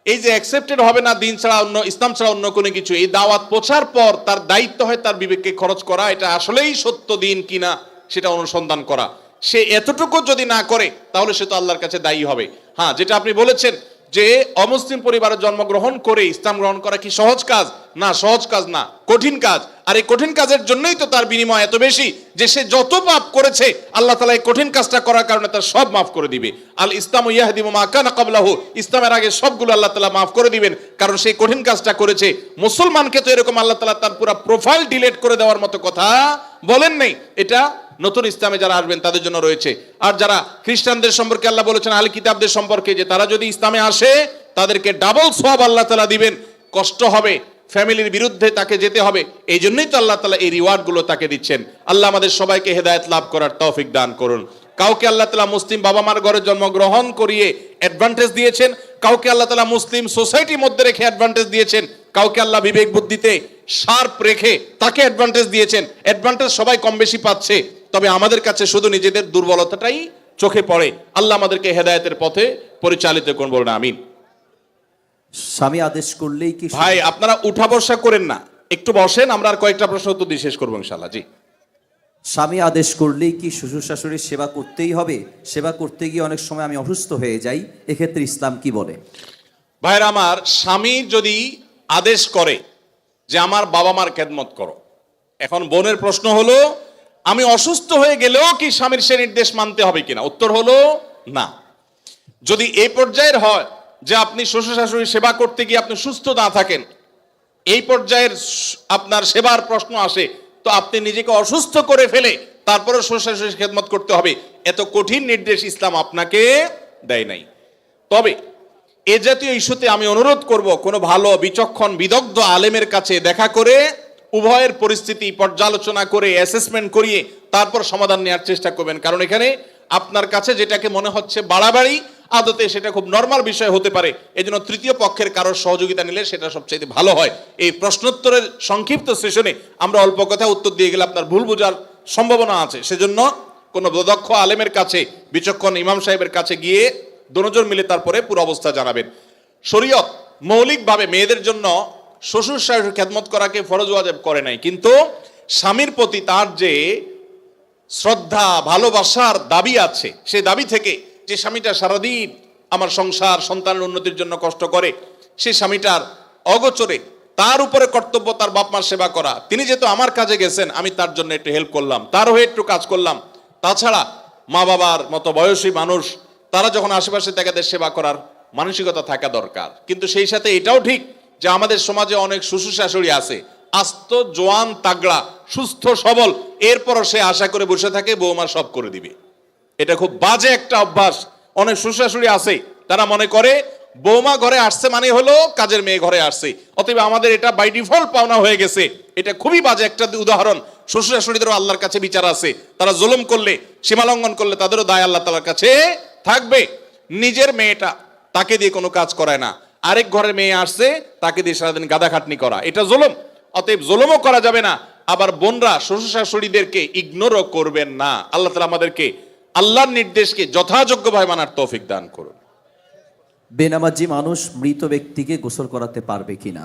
এই যে অ্যাকসেপ্টেড হবে না দিন ছাড়া, অন্য ইসলাম ছাড়া অন্য কোনো কিছু, এই দাওয়াত পৌঁছার পর তার দায়িত্ব হয় তার বিবেককে খরচ করা, এটা আসলেই সত্য দিন কিনা সেটা অনুসন্ধান করা। সে এতটুকু যদি না করে তাহলে সে তো আল্লাহর কাছে দায়ী হবে। হ্যাঁ, যেটা আপনি বলেছেন যে অমুসলিম পরিবারে জন্মগ্রহণ করে ইসলাম গ্রহণ করা কি সহজ কাজ? না, সহজ কাজ না, কঠিন কাজ। আর এই কঠিন কাজের জন্যই তো তার বিনিময় এত বেশি, যে সে যত পাপ করেছে আল্লাহ তাআলা এই কঠিন কাজটা করার কারণে তার সব মাফ করে দিবে। আল ইসলামু ইয়াহদিমু মা কানা ক্বাবলাহু, ইসলামের আগে সবগুলো আল্লাহ তাআলা মাফ করে দিবেন, কারণ সেই কঠিন কাজটা করেছে। মুসলমানকে তো এরকম আল্লাহ তাআলা তার পুরো প্রোফাইল ডিলিট করে দেওয়ার মতো কথা বলেন নাই। এটা নতুন ইসলামে যারা আসবেন তাদের জন্য রয়েছে। আর যারা খ্রিস্টানদের সম্পর্কে আল্লাহ বলেছেন আহলে কিতাবদের সম্পর্কে, যে তারা যদি ইসলামে আসে তাদেরকে ডাবল সওয়াব আল্লাহ তাআলা দিবেন। কষ্ট হবে, ফ্যামিলির বিরুদ্ধে তাকে যেতে হবে, এই জন্যই তো আল্লাহ তাআলা এই রিওয়ার্ড গুলো তাকে দিচ্ছেন। আল্লাহ আমাদের সবাইকে হেদায়েত লাভ করার তৌফিক দান করুন। কাউকে আল্লাহ তাআলা মুসলিম বাবা মার ঘরে জন্মগ্রহণ করিয়ে অ্যাডভান্টেজ দিয়েছেন, কাউকে আল্লাহ তাআলা মুসলিম সোসাইটির মধ্যে রেখে অ্যাডভান্টেজ দিয়েছেন, কাউকে আল্লাহ বিবেক বুদ্ধিতে শার্প রেখে তাকে অ্যাডভান্টেজ দিয়েছেন। অ্যাডভান্টেজ সবাই কম বেশি পাচ্ছে, তবে আমাদের কাছে শুধু নিজেদের দুর্বলতাটাই চোখে পড়ে। আল্লাহ আমাদেরকে হেদায়েতের পথে পরিচালিত করুন, বলুন আমিন। স্বামী আদেশ করলেই কি ভাই আপনারা উঠা বসা করেন না, একটু বসেন, আমরা আর কয়েকটা প্রশ্ন উত্তর দিয়ে শেষ করবো ইনশাআল্লাহ। জি। স্বামী আদেশ করলেই কি শ্বশুর শাশুড়ির সেবা করতেই হবে? সেবা করতে গিয়ে অনেক সময় আমি অসুস্থ হয়ে যাই, এক্ষেত্রে ইসলাম কি বলে? ভাইরা আমার, স্বামী যদি আদেশ করে যে আমার বাবা মার খেদমত করো, এখন বোনের প্রশ্ন হলো আমি অসুস্থ হয়ে গেলেও কি স্বামীর সে নির্দেশ মানতে হবে কিনা? উত্তর হলো না। যদি এই পর্যায়ের হয় যে আপনি শ্বশুর শাশুড়ির সেবা করতে গিয়ে আপনি সুস্থ না থাকেন, এই পর্যায়ের আপনার সেবার প্রশ্ন আসে, তো আপনি নিজেকে অসুস্থ করে ফেলে তারপরে শ্বশুর শাশুড়ির খেদমত করতে হবে, এত কঠিন নির্দেশ ইসলাম আপনাকে দেয় নাই। তবে এ জাতীয় ইস্যুতে আমি অনুরোধ করব, কোনো ভালো বিচক্ষণ বিদগ্ধ আলেমের কাছে দেখা করে উভয়ের পরিস্থিতি পর্যালোচনা করে অ্যাসেসমেন্ট করিয়ে তারপর সমাধান নেওয়ার চেষ্টা করবেন। কারণ এখানে আপনার কাছে যেটাকে মনে হচ্ছে বাড়াবাড়ি, আদতে সেটা খুব নরমাল বিষয় হতে পারে। এজন্য তৃতীয় পক্ষের কারোর সহযোগিতা নিলে সেটা সবচেয়ে ভালো হয়। এই প্রশ্নোত্তরের সংক্ষিপ্ত সেশনে আমরা অল্প কথা উত্তর দিয়ে গেলে আপনার ভুল বোঝার সম্ভাবনা আছে। সেজন্য কোনো দক্ষ আলেমের কাছে, বিচক্ষণ ইমাম সাহেবের কাছে গিয়ে দুজন মিলে তারপরে পুরো অবস্থা জানাবেন। শরীয়ত মৌলিকভাবে মেয়েদের জন্য শ্বশুর শাশুড়ির খেদমত করাকে ফরজ ওয়াজিব করে নাই, কিন্তু স্বামীর প্রতি তার যে শ্রদ্ধা ভালোবাসার দাবি আছে, সেই দাবি থেকে যে স্বামীটা সারাদিন আমার সংসার সন্তানের উন্নতির জন্য কষ্ট করে, সেই স্বামীটার অগোচরে তার উপরে কর্তব্য তার বাপ মার সেবা করা। তিনি যেহেতু আমার কাজে গেছেন, আমি তার জন্য একটু হেল্প করলাম, তার হয়ে একটু কাজ করলাম। তাছাড়া মা বাবার মতো বয়সী মানুষ, তারা যখন আশেপাশে তাদের সেবা করার মানসিকতা থাকা দরকার। কিন্তু সেই সাথে এটাও ঠিক যে আমাদের সমাজে অনেক শ্বশুর শাশুড়ি আছে আস্ত জোয়ান তাগড়া সুস্থ সবল, এরপরও সে আশা করে বসে থাকে বৌমা সব করে দিবে। এটা খুব বাজে একটা অভ্যাস। অনেক শ্বশুর শাশুড়ি আছে তারা মনে করে বৌমা ঘরে আসছে মানে হলো কাজের মেয়ে ঘরে আসছে, অতএব আমাদের এটা বাই ডিফল্ট পাওনা হয়ে গেছে। এটা খুবই বাজে একটা উদাহরণ। শ্বশুর শাশুড়িদেরও আল্লাহর কাছে বিচার আছে, তারা জুলুম করলে, সীমালঙ্ঘন করলে তাদেরও দায় আল্লাহ তাআলার কাছে থাকবে। নিজের মেয়েটা, তাকে দিয়ে কোনো কাজ করায় না, আরেক ঘরের মেয়ে আসছে তাকে দিয়ে সারাদিন গাদা খাটনি করা, এটা জুলুম। অতএব জুলুমও করা যাবে না। আবার বোনরা শ্বশুর শাশুড়িদেরকে ইগনোরও করবেন না। আল্লাহ তাআলা আমাদেরকে আল্লাহর নির্দেশকে যথাযোগ্যভাবে মানার তৌফিক দান করুন। বেনামাজি মানুষ মৃত ব্যক্তিকে গোসল করাতে পারবে কিনা?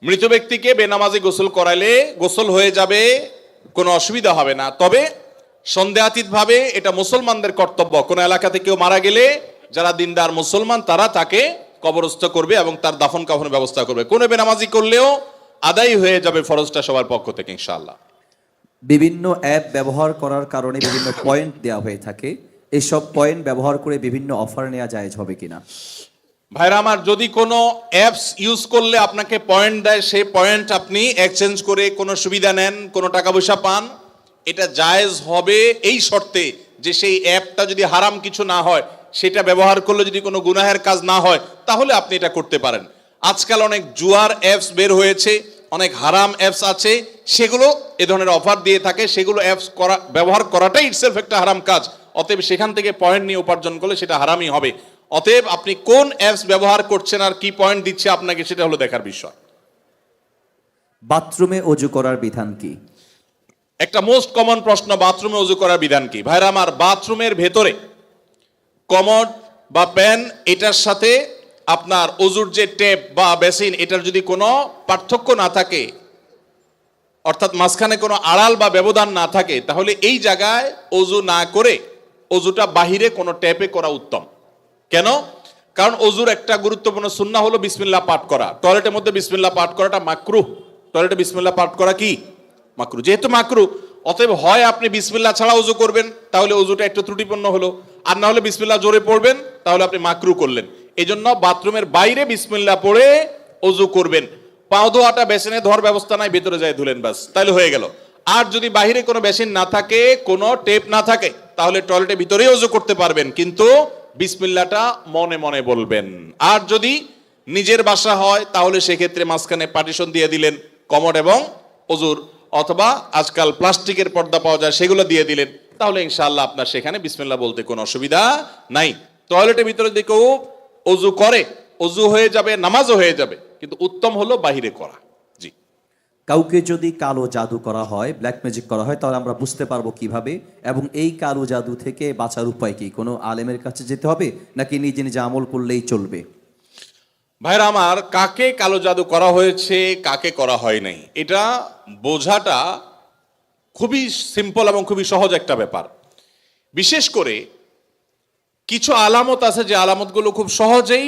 মৃত ব্যক্তিকে বেনামাজি গোসল করাইলে গোসল হয়ে যাবে, কোনো অসুবিধা হবে না। তবে সন্দেহাতীত ভাবে এটা মুসলমানদের কর্তব্য। কোন এলাকাতে কেউ মারা গেলে যারা দিনদার মুসলমান তারা তাকে কবরস্থ করবে এবং তার দাফন কাফনের ব্যবস্থা করবে। কোনো বেনামাজি করলেও আদায় হয়ে যাবে ফরজটা সবার পক্ষ থেকে ইনশাআল্লাহ। বিভিন্ন অ্যাপ ব্যবহার করার কারণে বিভিন্ন পয়েন্ট দেওয়া হয়ে থাকে, এইসব পয়েন্ট ব্যবহার করে বিভিন্ন অফার নেওয়া জায়েজ হবে কিনা? ভাইরা আমার, যদি কোনো অ্যাপস ইউজ করলে আপনাকে পয়েন্ট দেয়, সেই পয়েন্ট আপনি এক্সচেঞ্জ করে কোনো সুবিধা নেন, কোনো টাকা পয়সা পান, এটা জায়েজ হবে এই শর্তে যে সেই অ্যাপটা যদি হারাম কিছু না হয়, সেটা ব্যবহার করলে যদি কোনো গুনাহের কাজ না হয়, তাহলে আপনি এটা করতে পারেন। আজকাল অনেক জুয়ার অ্যাপস বের হয়েছে, অনেক হারাম অ্যাপস আছে, সেগুলো এ ধরনের অফার দিয়ে থাকে। সেগুলো অ্যাপস ব্যবহার করাটাই ইটসেলফ একটা হারাম কাজ। অতএব সেখান থেকে পয়েন্ট নিয়ে উপার্জন করলে সেটা হারামই হবে। অতএব আপনি কোন অ্যাপস ব্যবহার করছেন আর কি পয়েন্ট দিচ্ছে আপনাকে, সেটা হলো দেখার বিষয়। বাথরুমে অজু করার বিধান কি? একটা মোস্ট কমন প্রশ্ন, বাথরুমে অজু করার বিধান কি? ভাইরা আমার, বাথরুমের ভেতরে কমোড বা প্যান, এটার সাথে আপনার অজুর যে টেপ বা বেসিন, এটার যদি কোনো পার্থক্য না থাকে, অর্থাৎ মাঝখানে কোনো আড়াল বা ব্যবধান না থাকে, তাহলে এই জায়গায় অজু না করে অজুটা বাহিরে কোনো ট্যাপে করা উত্তম। কেন? কারণ অজুর একটা গুরুত্বপূর্ণ সুন্নাহ হলো বিসমিল্লাহ পাঠ করা। টয়লেটের মধ্যে বিসমিল্লাহ পাঠ করাটা মাকরুহ। টয়লেটে বিসমিল্লাহ পাঠ করা কি মাকরুহ। যেহেতু মাকরুহ, অতএব হয় আপনি বিসমিল্লাহ ছাড়া অজু করবেন, তাহলে অজুটা একটু ত্রুটিপূর্ণ হলো, আর না হলে বিসমিল্লাহ জোরে পড়বেন, তাহলে আপনি মাকরুহ করলেন। এই জন্য বাথরুমের বাইরে বিসমিল্লাহ পড়ে অজু করবেন। পাও ধোয়াটা বেসিনে ধোয়ার ব্যবস্থা নাই, ভেতরে যায় ধুলেন, বাস, তাহলে হয়ে গেল। আর যদি বাইরে কোনো বেসিন না থাকে, কোনো টেপ না থাকে, তাহলে টয়লেটের ভিতরেই অজু করতে পারবেন, কিন্তু বিসমিল্লাহটা মনে মনে বলবেন। আর যদি নিজের বাসা হয়, তাহলে সেক্ষেত্রে মাঝখানে পার্টিশন দিয়ে দিলেন কমোড এবং অজুর, অথবা আজকাল প্লাস্টিকের পর্দা পাওয়া যায়, সেগুলো দিয়ে দিলেন, তাহলে ইনশাআল্লাহ আপনার সেখানে বিসমিল্লাহ বলতে কোনো অসুবিধা নাই। টয়লেটের ভিতরে যদি কেউ অজু করে, অজু হয়ে যাবে, নামাজও হয়ে যাবে, কিন্তু উত্তম হলো বাহিরে করা। জি। কাউকে যদি কালো জাদু করা হয়, ব্ল্যাক ম্যাজিক করা হয়, তাহলে আমরা বুঝতে পারবো কিভাবে? এবং এই কালো জাদু থেকে বাঁচার উপায় কি? কোনো আলেমের কাছে যেতে হবে নাকি নিজে নিজে আমল করলেই চলবে? ভাইরা আমার, কাকে কালো জাদু করা হয়েছে, কাকে করা হয় নাই, এটা বোঝাটা খুবই সিম্পল এবং খুবই সহজ একটা ব্যাপার। বিশেষ করে কিছু আলামত আছে, যে আলামতগুলো খুব সহজেই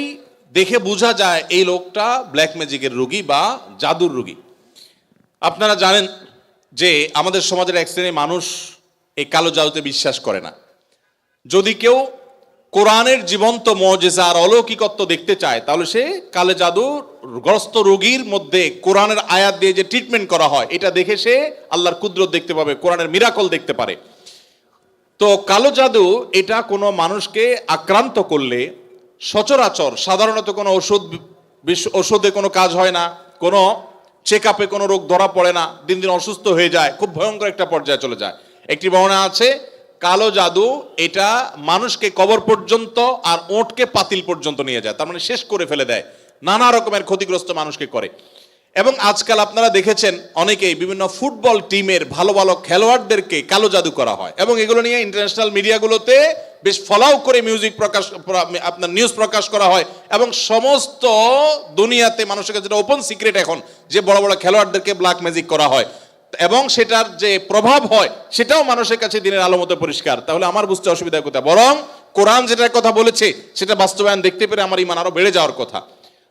দেখে বোঝা যায় এই লোকটা ব্ল্যাক ম্যাজিকের রোগী বা জাদুর রোগী। আপনারা জানেন যে আমাদের সমাজের এক শ্রেণীর মানুষ এই কালো জাদুতে বিশ্বাস করে না। যদি কেউ কোরআনের জীবন্ত মুজিজা আর অলৌকিকত্ব দেখতে চায়, তাহলে সে কালো জাদুগ্রস্ত রোগীর মধ্যে কোরআনের আয়াত দিয়ে যে ট্রিটমেন্ট করা হয়, এটা দেখে সে আল্লাহর কুদরত দেখতে পাবে, কোরআনের মিরাকল দেখতে পারে। তো কালো জাদু এটা কোনো মানুষকে আক্রান্ত করলে সচরাচর সাধারণত কোনো ওষুধে কোনো কাজ হয় না, কোনো চেক আপে কোনো রোগ ধরা পড়ে না, দিন দিন অসুস্থ হয়ে যায়, খুব ভয়ঙ্কর একটা পর্যায়ে চলে যায়। একটি বর্ণনা আছে, কালো জাদু এটা মানুষকে কবর পর্যন্ত আর ওঁটকে পাতিল পর্যন্ত নিয়ে যায়, তার মানে শেষ করে ফেলে দেয়, নানা রকমের ক্ষতিগ্রস্ত মানুষকে করে। এবং আজকাল আপনারা দেখেছেন অনেকেই বিভিন্ন ফুটবল টিমের ভালো ভালো খেলোয়াড়দেরকে কালো জাদু করা হয়, এবং এগুলো নিয়ে ইন্টারন্যাশনাল মিডিয়াগুলোতে বেশ ফলাও করে আপনার নিউজ প্রকাশ করা হয়, এবং সমস্ত দুনিয়াতে মানুষের কাছে যেটা ওপেন সিক্রেট এখন, যে বড় বড় খেলোয়াড়দেরকে ব্ল্যাক ম্যাজিক করা হয়, এবং সেটার যে প্রভাব হয় সেটাও মানুষের কাছে দিনের আলো মতো পরিষ্কার। তাহলে আমার বুঝতে অসুবিধা কোথায়? বরং কোরআন যেটার কথা বলেছে সেটা বাস্তবায়ন দেখতে পেরে আমার ঈমান আরো বেড়ে যাওয়ার কথা।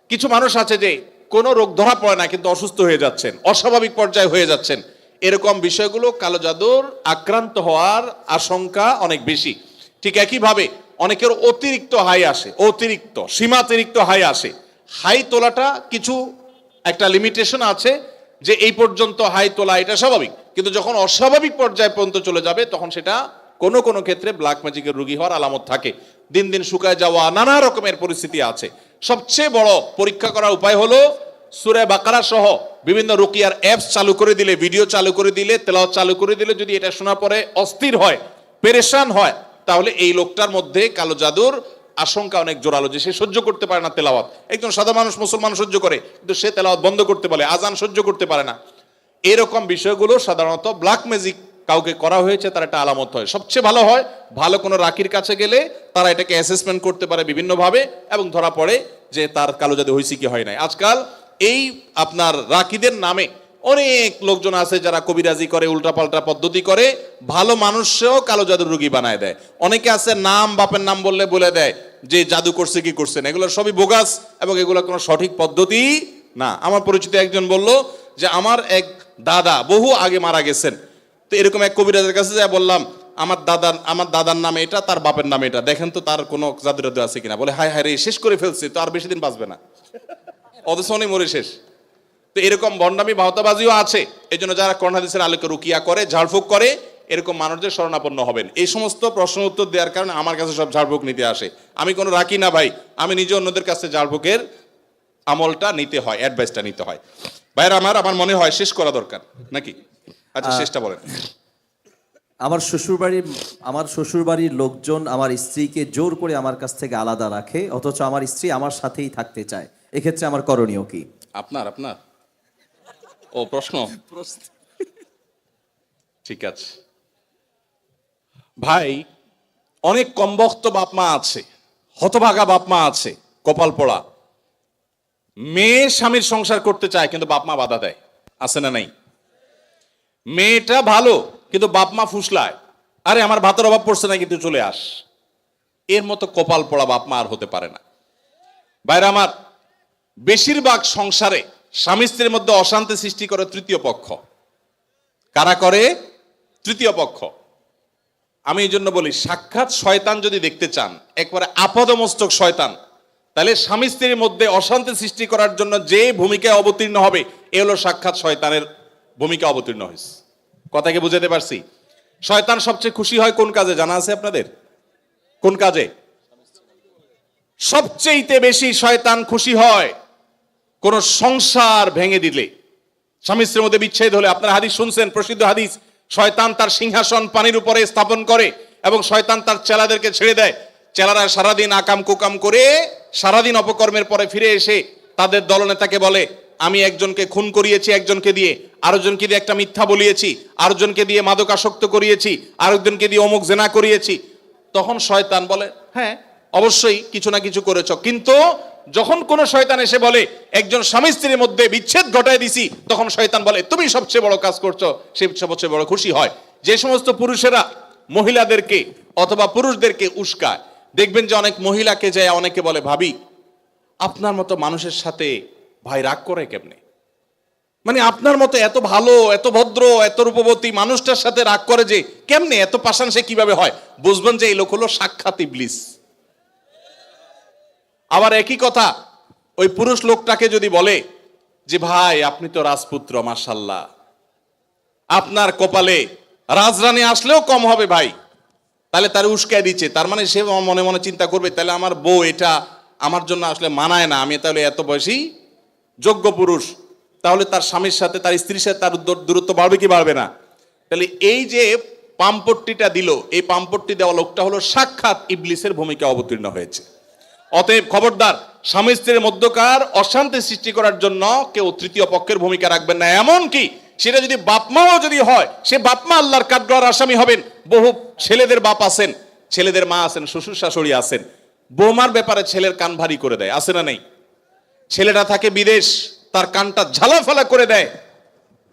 কিছু মানুষ আছে যে কোনো রোগ ধরা পড়ে না, কিন্তু অসুস্থ হয়ে যাচ্ছেন, অস্বাভাবিক পর্যায়ে হয়ে যাচ্ছেন, এরকম বিষয়গুলো কালো জাদুর আক্রান্ত হওয়ার আশঙ্কা অনেক বেশি। ঠিক একইভাবে অনেকের অতিরিক্ত হাই আসে, অতিরিক্ত সীমাতিরিক্ত হাই আসে। হাই তোলাটা কিছু একটা লিমিটেশন আছে, যে এই পর্যন্ত হাই তোলা এটা স্বাভাবিক, কিন্তু যখন অস্বাভাবিক পর্যায়ে পর্যন্ত চলে যাবে, তখন সেটা কোনো কোনো ক্ষেত্রে ব্ল্যাক ম্যাজিকের রোগী হওয়ার আলামত থাকে। দিন দিন শুকায় যাওয়া, নানা রকমের পরিস্থিতি আছে। সবচেয়ে বড় পরীক্ষা করার উপায় হলো সূরা বাকারা সহ বিভিন্ন রুকিয়ার অ্যাপস চালু করে দিলে, ভিডিও চালু করে দিলে, তেলাওয়াত চালু করে দিলে যদি এটা শোনার পরে অস্থির হয়, পেরেশান হয়, তাহলে এই লোকটার মধ্যে কালো জাদুর আশঙ্কা অনেক জোরালো, যে সে সহ্য করতে পারে না তেলাওয়াত। একজন সাদা মানুষ মুসলমান সহ্য করে, কিন্তু সে তেলাওয়াত বন্ধ করতে বলে, আজান সহ্য করতে পারে না। এরকম বিষয়গুলো সাধারণত ব্ল্যাক ম্যাজিক কাউকে করা হয়েছে তার একটা আলামত হয়। সবচেয়ে ভালো হয় ভালো কোনো রাকির কাছে গেলে তারা এটাকে অ্যাসেসমেন্ট করতে পারে বিভিন্নভাবে এবং ধরা পড়ে যে তার কালো জাদু হয়েছে কি হয় নাই। আজকাল এই আপনার রাকিদের নামে অনেক লোকজন আছে যারা কবিরাজি করে, উল্টাপাল্টা পদ্ধতি করে, ভালো মানুষও কালো জাদুর রোগী বানায় দেয়। অনেকে আছে নাম বাপের নাম বললে বলে দেয় যে জাদু করছে কি করছে না, এগুলো সবই বোগাস এবং এগুলো কোনো সঠিক পদ্ধতি না। আমার পরিচিত একজন বলল যে আমার এক দাদা বহু আগে মারা গেছেন, তো এরকম এক কবিরাজের কাছে যা বললাম আমার দাদার নামে এটা, তার বাপের নামে এটা, দেখেন তো তার কোনো জাদু টাদু আছে কিনা। বলে হায় হায় রে, শেষ করে ফেলছে, তো আর বেশি দিন বাঁচবে না, অথচ উনি মরে শেষ। তো এরকম বন্ডামি ভাওতাবাজিও আছে। এই জন্য যারা কোরআন হাদিসের আলোকে রুকিয়া করে, ঝাড়ফুঁক করে, এরকম মানুষদের শরণাপন্ন হবেন। এই সমস্ত প্রশ্ন উত্তর দেওয়ার কারণে আমার কাছে সব ঝাড়ফুঁক নিতে আসে। আমি কোনো রাখি না ভাই, আমি নিজে অন্যদের কাছে ঝাড়ফুঁকের আমলটা নিতে হয়, অ্যাডভাইসটা নিতে হয়। ভাইরা আমার মনে হয় শেষ করা দরকার নাকি? আচ্ছা, শেষটা বলেন। আমার শ্বশুরবাড়ির লোকজন আমার স্ত্রীকে জোর করে আমার কাছ থেকে আলাদা রাখে, অথচ আমার স্ত্রী আমার সাথেই থাকতে চায়। এক্ষেত্রে আমার করণীয় কি? আপনার ও প্রশ্ন, ঠিক আছে ভাই। অনেক কমবখ্ত বাপ মা আছে, হতভাগা বাপ মা আছে, কপাল পোড়া, মেয়ে স্বামীর সংসার করতে চায় কিন্তু বাপ মা বাধা দেয়, আছে না নাই? মেয়েটা ভালো কিন্তু বাপ মা ফুসলায়, আরে আমার ভাতের অভাব পড়ছে না কিন্তু চলে আস। এর মতো কপাল পোড়া বাপ মা আর হতে পারে না। বাইরে আমার বেশিরভাগ সংসারে স্বামী স্ত্রীর মধ্যে অশান্তি সৃষ্টি করে তৃতীয় পক্ষ। কারা করে? তৃতীয় পক্ষ। আমি এই জন্য বলি, সাক্ষাৎ শয়তান যদি দেখতে চান, একবারে আপাদমস্তক শয়তান, তাহলে স্বামী স্ত্রীর মধ্যে অশান্তি সৃষ্টি করার জন্য যে ভূমিকায় অবতীর্ণ হবে, এ হলো সাক্ষাৎ শয়তানের ভূমিকা অবতীর্ণ হয়েছে। কথাকে বুঝাতে পারছি? শয়তান সবচেয়ে খুশি হয় কোন কাজে জানা আছে আপনাদের? কোন কাজে সবচেয়ে বেশি শয়তান খুশি হয়? কোন সংসার ভেঙে দিলে, স্বামী স্ত্রীর মধ্যে বিচ্ছেদ হলে। আপনারা হাদিস শুনছেন, প্রসিদ্ধ হাদিস, শয়তান তার সিংহাসন পানির উপরে স্থাপন করে এবং শয়তান তার চেলাদেরকে ছেড়ে দেয়। চেলারা সারাদিন আকাম কুকাম করে, সারাদিন অপকর্মের পরে ফিরে এসে তাদের দলনেতাকে বলে, আমি একজনকে খুন করিয়েছি, একজনকে দিয়ে, আরেকজনকে দিয়ে একটা মিথ্যা বলিয়েছি, আরেকজনকে দিয়ে মাদকাসক্ত করিয়েছি, আরেকজনকে দিয়ে অমুক জেনা করিয়েছি। তখন শয়তান বলে, হ্যাঁ অবশ্যই কিছু না কিছু করেছ। কিন্তু যখন কোন শয়তান এসে বলে একজন স্বামী স্ত্রীর মধ্যে বিচ্ছেদ ঘটায় দিছি, তখন শয়তান বলে তুমি সবচেয়ে বড় কাজ করছো, সে সবচেয়ে বড় খুশি হয়। যে সমস্ত পুরুষেরা মহিলাদেরকে অথবা পুরুষদেরকে উস্কায়, দেখবেন যে অনেক মহিলাকে যায় অনেকে বলে, ভাবি আপনার মতো মানুষের সাথে ভাই রাগ করে কেমনে? মানে আপনার মতো এত ভালো, এত ভদ্র, এত রূপবতী মানুষটার সাথে রাগ করে যে কেমনে? এত পাষাণ সে কিভাবে হয়? বুঝবেন যে এই লোক হলো সাক্ষাৎ ইবলিস। আবার একই কথা ওই পুরুষ লোকটাকে যদি বলে যে ভাই আপনি তো রাজপুত্র, মাশাআল্লাহ, আপনার কপালে রাজরানী আসলেও কম হবে ভাই, তাহলে তার উস্কায় দিচ্ছে। তার মানে সে মনে মনে চিন্তা করবে, তাহলে আমার বউ এটা আমার জন্য আসলে মানায় না, আমি তাহলে এত বয়সী যোগ্য পুরুষ, তাহলে তার স্বামীর সাথে, তার স্ত্রীর সাথে তার দূরত্ব বাড়বে কি বাড়বে না? তাহলে এই যে পামপট্টিটা দিল, এই পামপট্টি দেওয়া লোকটা হলো সাক্ষাৎ ইবলিসের ভূমিকা অবতীর্ণ হয়েছে। অতএব খবরদার, স্বামী স্ত্রীর মধ্যকার অশান্তি সৃষ্টি করার জন্য কেউ তৃতীয় পক্ষের ভূমিকা রাখবেন না। এমনকি সেটা যদি বাপমাও যদি হয়, সে বাপমা আল্লাহর কাঠগড়ার আসামি হবেন। বহু ছেলেদের বাপ আছেন, ছেলেদের মা আছেন, শ্বশুর শাশুড়ি আছেন, বৌমার ব্যাপারে ছেলের কান ভারী করে দেয়, আছে না নেই? ছেলেটা থাকে বিদেশ, তার কানটা ঝালাফালা করে দেয়।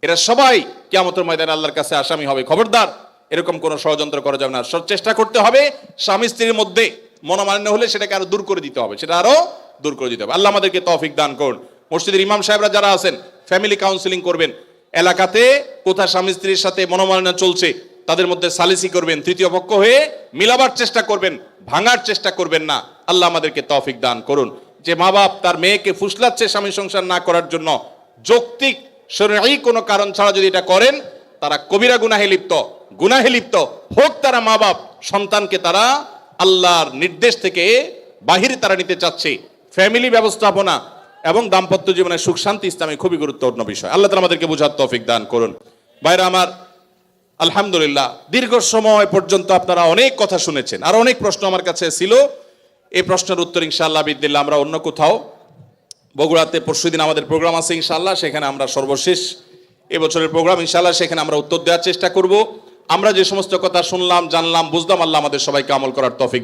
এরা সবাই কিয়ামতের ময়দানে আল্লাহর কাছে আসামি হবে। খবরদার, এরকম কোনো ষড়যন্ত্র করা যাবে না। চেষ্টা করতে হবে স্বামী স্ত্রীর মধ্যে মনোমালিন্য হলে সেটাকে আরো দূর করে দিতে হবে, সেটা আরো দূর করে দিতে হবে। আল্লাহ আমাদেরকে তৌফিক দান করুন। মসজিদের ইমাম সাহেবরা যারা আছেন, ফ্যামিলি কাউন্সিলিং করবেন। এলাকাতে কোথা স্বামী স্ত্রীর সাথে মনোমালিন্য চলছে, তাদের মধ্যে সালিসি করবেন, তৃতীয় পক্ষ হয়ে মিলাবার চেষ্টা করবেন, ভাঙার চেষ্টা করবেন না। আল্লাহ আমাদেরকে তৌফিক দান করুন। যে মা বাপ তার মেয়েকে ফুসলাচ্ছে স্বামী সংসার না করার জন্য, যৌক্তিক শরঈ কোনো কারণ ছাড়া যদি এটা করেন, তারা কবিরা গুনাহে লিপ্ত হোক। তারা মা বাপ সন্তানকে তারা আল্লাহর নির্দেশ থেকে বাহিরে তারা নিতে চাচ্ছে, ফ্যামিলি ব্যবস্থাপনা এবং দাম্পত্য জীবনের সুখ শান্তি ইসলামে খুবই গুরুত্বপূর্ণ বিষয়। আল্লাহ তাআলা আমাদেরকে বোঝার তৌফিক দান করুন। ভাইরা আমার, আলহামদুলিল্লাহ দীর্ঘ সময় পর্যন্ত আপনারা অনেক কথা শুনেছেন, আর অনেক প্রশ্ন আমার কাছে ছিল। এই প্রশ্নের উত্তর ইনশাআল্লাহ বিদিল্লাহ আমরা অন্য কোথাও, বগুড়াতে পরশুদিন আমাদের প্রোগ্রাম আছে ইনশাআল্লাহ, সেখানে আমরা সর্বশেষ এবছরের প্রোগ্রাম ইনশাআল্লাহ, সেখানে আমরা উত্তর দেওয়ার চেষ্টা করব। আমরা যে সমস্ত কথা শুনলাম, জানলাম, বুঝলাম, আল্লাহ আমাদের সবাইকে আমল করার তৌফিক